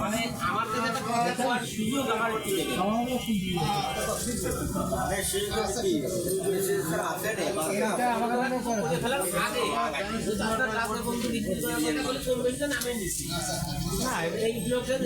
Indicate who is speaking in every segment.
Speaker 1: মানে আমার কাছে একটা কথা বলার সুযোগ আমার না এই ব্লকের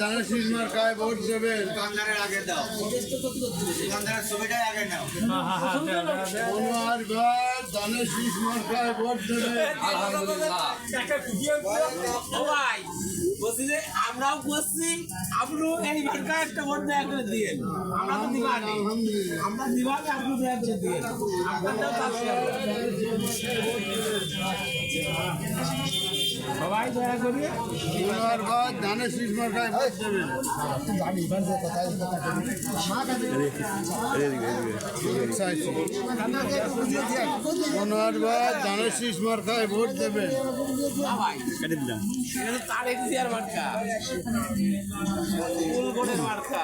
Speaker 2: দানাশীষ মার্কায় ভোট দেবেন। দোকানদারের আগে দাও, দোকানদারের ছবিটাই আগে নাও। দানাশীষ মার্কায় ভোট দেবেন।
Speaker 1: বলছি যে আমরাও করছি, আপনিও এই মার্কা একটা ভোট দেয়া করে দিয়ে আমরা তো দিবানি, আমরা দিবানি, আপনি দেয়া করে দিয়ে সবাই দয়া করিয়ে
Speaker 2: দানাশীষ মার্কায় ভোট দেবেন। দানাশীষ মার্কায় ভোট দেবেন।
Speaker 1: তার এক্সিয়ার মার্কা, ফুল গোটের মার্কা।